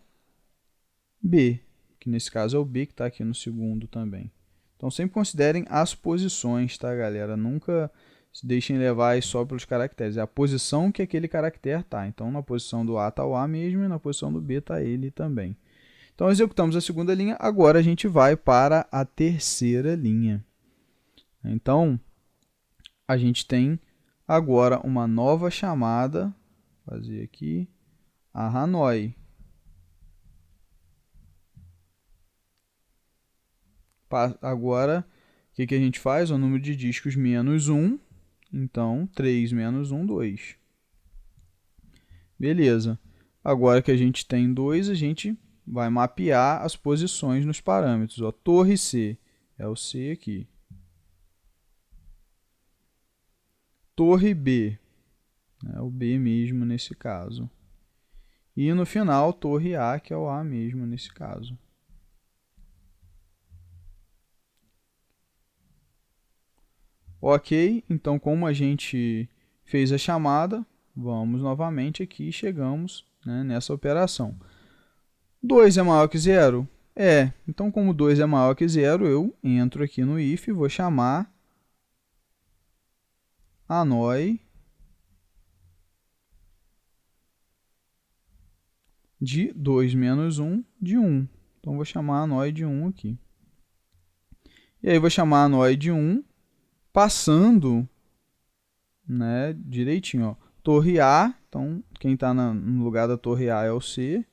B, que nesse caso é o B que está aqui no segundo também. Então sempre considerem as posições, tá, galera? Nunca se deixem levar só pelos caracteres. É a posição que aquele caractere está. Então na posição do A está o A mesmo e na posição do B está ele também. Então executamos a segunda linha, agora a gente vai para a terceira linha. Então a gente tem agora uma nova chamada, vou fazer aqui, a Hanoi. Agora, o que a gente faz? O número de discos menos 1, então 3 menos 1, 2. Beleza. Agora que a gente tem 2, a gente vai mapear as posições nos parâmetros. Ó, torre C é o C aqui. Torre B é o B mesmo nesse caso. E no final, torre A, que é o A mesmo nesse caso. Ok, então como a gente fez a chamada, vamos novamente aqui e chegamos, né, nessa operação. 2 é maior que 0? É. Então, como 2 é maior que 0, eu entro aqui no if e vou chamar anói de 2 menos 1 de 1. Então, vou chamar anói de 1 aqui. E aí, vou chamar anói de 1 passando, né, direitinho. Ó. Torre A, então, quem está no lugar da torre A é o C.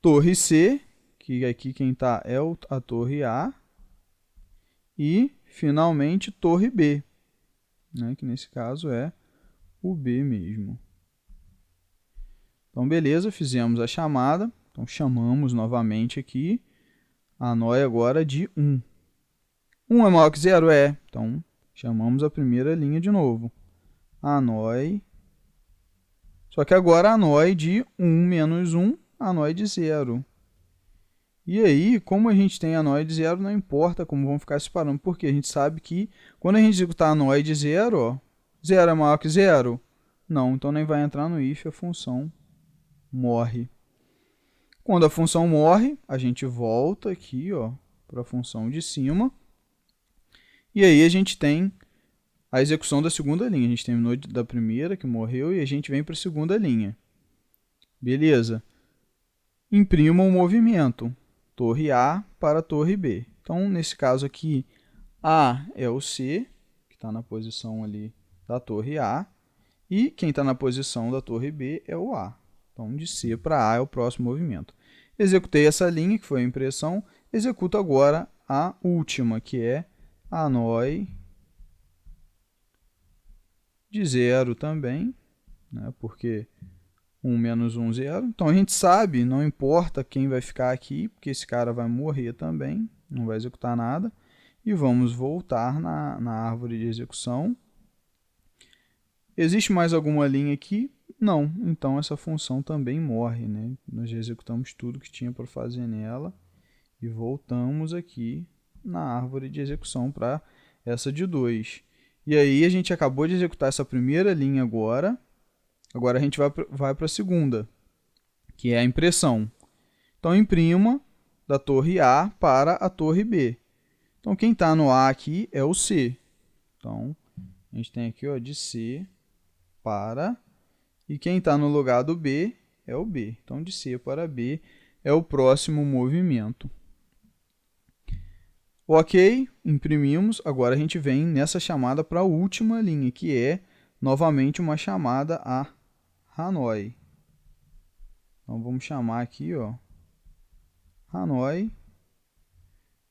Torre C, que aqui quem está é a torre A. E, finalmente, torre B, né, que nesse caso é o B mesmo. Então, beleza, fizemos a chamada. Então, chamamos novamente aqui a anói agora de 1. 1 é maior que 0? É. Então, chamamos a primeira linha de novo. Anói. Só que agora a anói de 1 menos 1, anói de 0. E aí, como a gente tem anói de 0, não importa como vão ficar separando, porque a gente sabe que quando a gente executar anói de 0, ó, 0 é maior que 0? Não, então nem vai entrar no if, a função morre. Quando a função morre, a gente volta aqui para a função de cima. E aí a gente tem a execução da segunda linha. A gente terminou da primeira, que morreu, e a gente vem para a segunda linha. Beleza. Imprima o movimento. Torre A para torre B. Então, nesse caso aqui, A é o C, que está na posição ali da torre A. E quem está na posição da torre B é o A. Então, de C para A é o próximo movimento. Executei essa linha, que foi a impressão. Executo agora a última, que é anói de 0 também, né, porque 1 menos 1, 0. Então, a gente sabe, não importa quem vai ficar aqui, porque esse cara vai morrer também, não vai executar nada. E vamos voltar na árvore de execução. Existe mais alguma linha aqui? Não. Então, essa função também morre, né? Nós já executamos tudo que tinha para fazer nela. E voltamos aqui na árvore de execução para essa de 2. E aí, a gente acabou de executar essa primeira linha agora. Agora, a gente vai para a segunda, que é a impressão. Então, imprima da torre A para a torre B. Então, quem está no A aqui é o C. Então, a gente tem aqui de C para, e quem está no lugar do B é o B. Então, de C para B é o próximo movimento. Ok, imprimimos. Agora a gente vem nessa chamada para a última linha, que é novamente uma chamada a Hanoi. Então, vamos chamar aqui, ó, Hanoi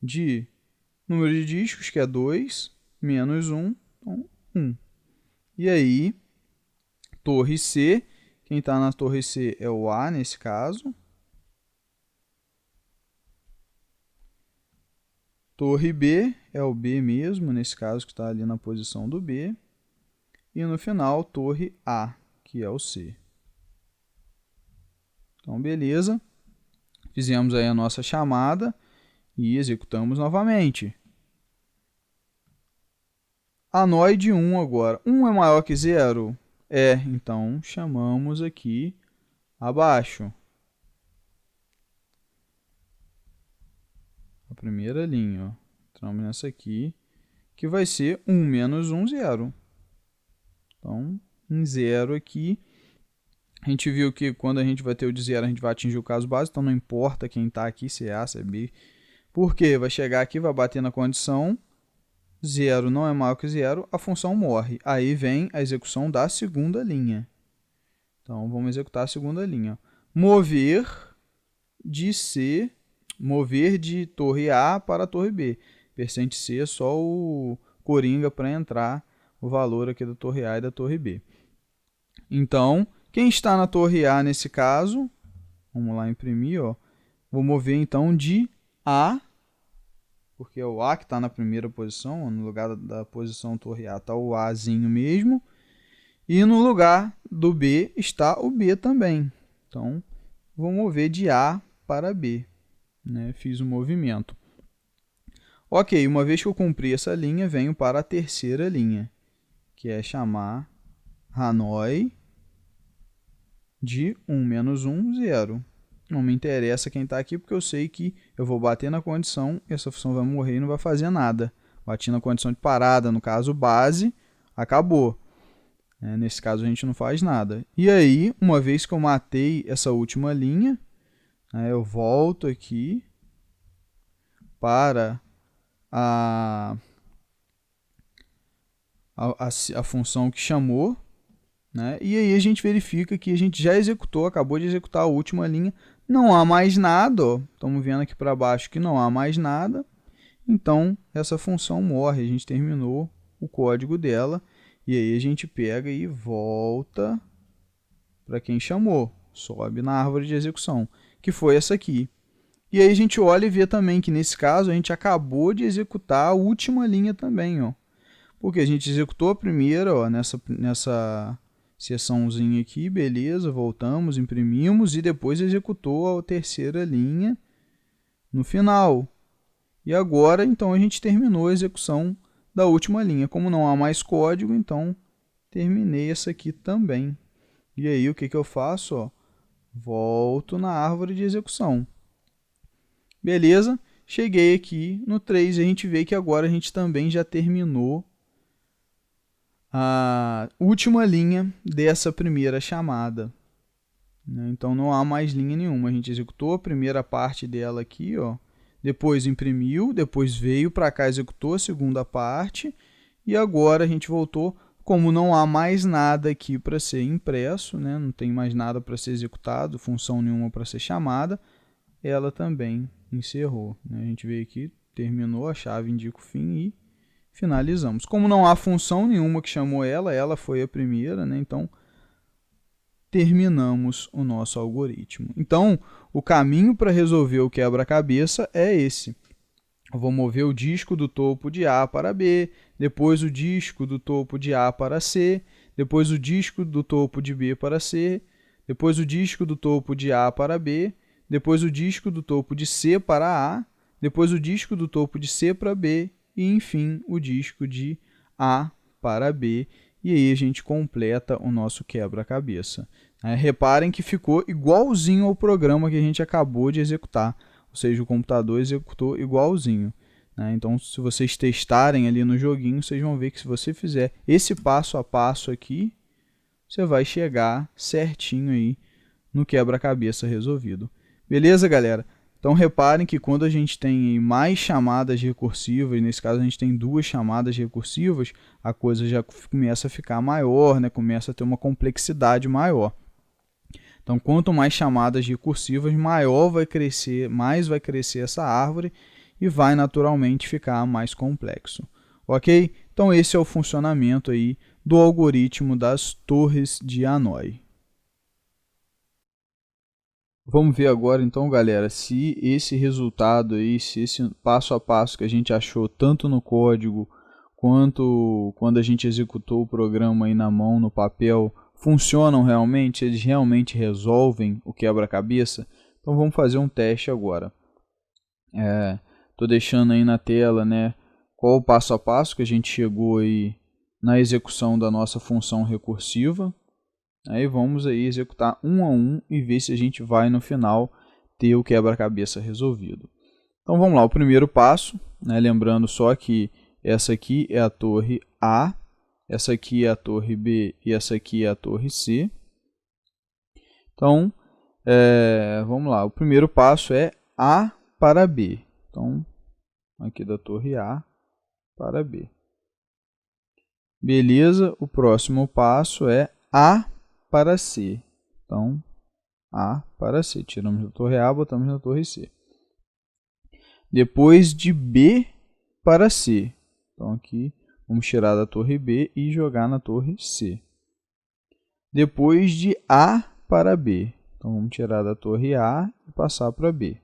de número de discos, que é 2, menos 1, então 1. E aí, torre C, quem está na torre C é o A nesse caso. Torre B é o B mesmo, nesse caso que está ali na posição do B. E no final, torre A, que é o C. Então, beleza. Fizemos aí a nossa chamada e executamos novamente. Hanoi de 1 agora. 1 é maior que 0? É, então chamamos aqui abaixo. A primeira linha, ó. Entramos nessa aqui, que vai ser 1 menos 1, 0. Então, em 0 aqui, a gente viu que quando a gente vai ter o de 0, a gente vai atingir o caso básico, então não importa quem está aqui, se é A, se é B. Por quê? Vai chegar aqui, vai bater na condição, 0 não é maior que 0, a função morre. Aí vem a execução da segunda linha. Então, vamos executar a segunda linha. Mover de torre A para a torre B. Percente C é só o coringa para entrar o valor aqui da torre A e da torre B. Então, quem está na torre A nesse caso, vamos lá imprimir, ó, vou mover então de A, porque é o A que está na primeira posição, ó, no lugar da posição torre A está o Azinho mesmo, e no lugar do B está o B também. Então, vou mover de A para B, né? Fiz o movimento. Ok, uma vez que eu cumpri essa linha, venho para a terceira linha, que é chamar Hanoi de 1 menos 1, 0. Não me interessa quem está aqui, porque eu sei que eu vou bater na condição, essa função vai morrer e não vai fazer nada. Bati na condição de parada, no caso base, acabou. Nesse caso a gente não faz nada. E aí, uma vez que eu matei essa última linha, eu volto aqui para a função que chamou, né? E aí a gente verifica que a gente já executou, acabou de executar a última linha, não há mais nada, ó. Estamos vendo aqui para baixo que não há mais nada, então essa função morre, a gente terminou o código dela, e aí a gente pega e volta para quem chamou, sobe na árvore de execução, que foi essa aqui. E aí a gente olha e vê também que nesse caso a gente acabou de executar a última linha também, ó. Porque a gente executou a primeira, ó, nessa seçãozinha aqui, beleza, voltamos, imprimimos e depois executou a terceira linha no final. E agora, então, a gente terminou a execução da última linha. Como não há mais código, então terminei essa aqui também. E aí o que eu faço? Ó, volto na árvore de execução. Beleza? Cheguei aqui no 3 e a gente vê que agora a gente também já terminou a última linha dessa primeira chamada. Então, não há mais linha nenhuma. A gente executou a primeira parte dela aqui, ó, depois imprimiu, depois veio para cá, executou a segunda parte, e agora a gente voltou. Como não há mais nada aqui para ser impresso, né, não tem mais nada para ser executado, função nenhuma para ser chamada, ela também encerrou. Né? A gente veio aqui, terminou, a chave indica o fim e finalizamos. Como não há função nenhuma que chamou ela foi a primeira, né? Então terminamos o nosso algoritmo. Então, o caminho para resolver o quebra-cabeça é esse. Eu vou mover o disco do topo de A para B, depois o disco do topo de A para C, depois o disco do topo de B para C, depois o disco do topo de A para B, depois o disco do topo de C para A, depois o disco do topo de C para B e, enfim, o disco de A para B. E aí a gente completa o nosso quebra-cabeça. Reparem que ficou igualzinho ao programa que a gente acabou de executar, ou seja, o computador executou igualzinho. Então, se vocês testarem ali no joguinho, vocês vão ver que se você fizer esse passo a passo aqui, você vai chegar certinho aí no quebra-cabeça resolvido. Beleza, galera? Então reparem que quando a gente tem mais chamadas recursivas, nesse caso a gente tem 2 chamadas recursivas, a coisa já começa a ficar maior, né? Começa a ter uma complexidade maior. Então, quanto mais chamadas recursivas, mais vai crescer essa árvore e vai naturalmente ficar mais complexo. Ok? Então, esse é o funcionamento aí do algoritmo das torres de Hanoi. Vamos ver agora, então, galera, se esse resultado aí, se esse passo a passo que a gente achou tanto no código quanto quando a gente executou o programa aí na mão, no papel, funcionam realmente, eles realmente resolvem o quebra-cabeça. Então vamos fazer um teste agora. Estou deixando aí na tela, né, qual o passo a passo que a gente chegou aí na execução da nossa função recursiva. Aí vamos aí executar um a um e ver se a gente vai no final ter o quebra-cabeça resolvido. Então vamos lá, o primeiro passo, né, lembrando só que essa aqui é a torre A, essa aqui é a torre B e essa aqui é a torre C. Então, vamos lá. O primeiro passo é A para B. Então, aqui da torre A para B. Beleza, o próximo passo é A para C. Então, A para C. Tiramos da torre A, botamos na torre C. Depois de B para C. Então, aqui vamos tirar da torre B e jogar na torre C. Depois de A para B. Então, vamos tirar da torre A e passar para B.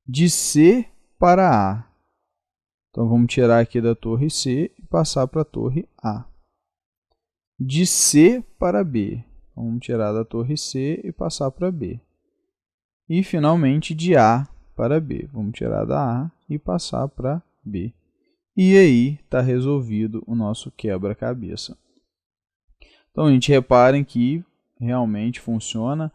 De C para A. Então, vamos tirar aqui da torre C e passar para a torre A. De C para B. Então, vamos tirar da torre C e passar para B. E, finalmente, de A para B. Vamos tirar da A e passar para B. E aí está resolvido o nosso quebra-cabeça. Então, a gente reparem que realmente funciona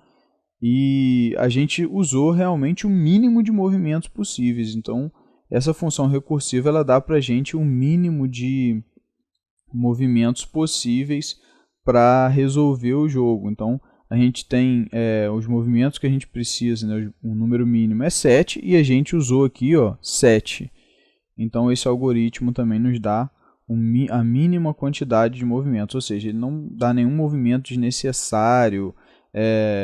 e a gente usou realmente o mínimo de movimentos possíveis. Então, essa função recursiva ela dá para a gente o mínimo de movimentos possíveis para resolver o jogo. Então, a gente tem os movimentos que a gente precisa, né? O número mínimo é 7 e a gente usou aqui 7. Então, esse algoritmo também nos dá a mínima quantidade de movimentos, ou seja, ele não dá nenhum movimento desnecessário,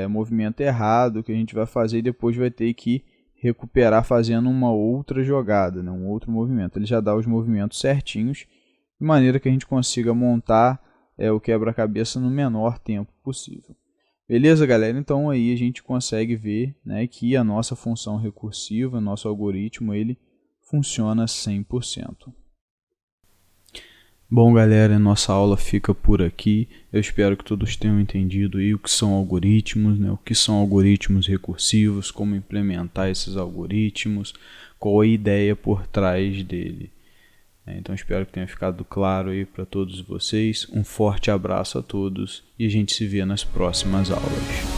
movimento errado que a gente vai fazer e depois vai ter que recuperar fazendo uma outra jogada, né, um outro movimento. Ele já dá os movimentos certinhos, de maneira que a gente consiga montar o quebra-cabeça no menor tempo possível. Beleza, galera? Então aí a gente consegue ver, né, que a nossa função recursiva, nosso algoritmo, ele funciona 100%. Bom, galera, nossa aula fica por aqui. Eu espero que todos tenham entendido aí o que são algoritmos, né? O que são algoritmos recursivos, como implementar esses algoritmos, qual a ideia por trás dele. Então espero que tenha ficado claro aí para todos vocês. Um forte abraço a todos e a gente se vê nas próximas aulas.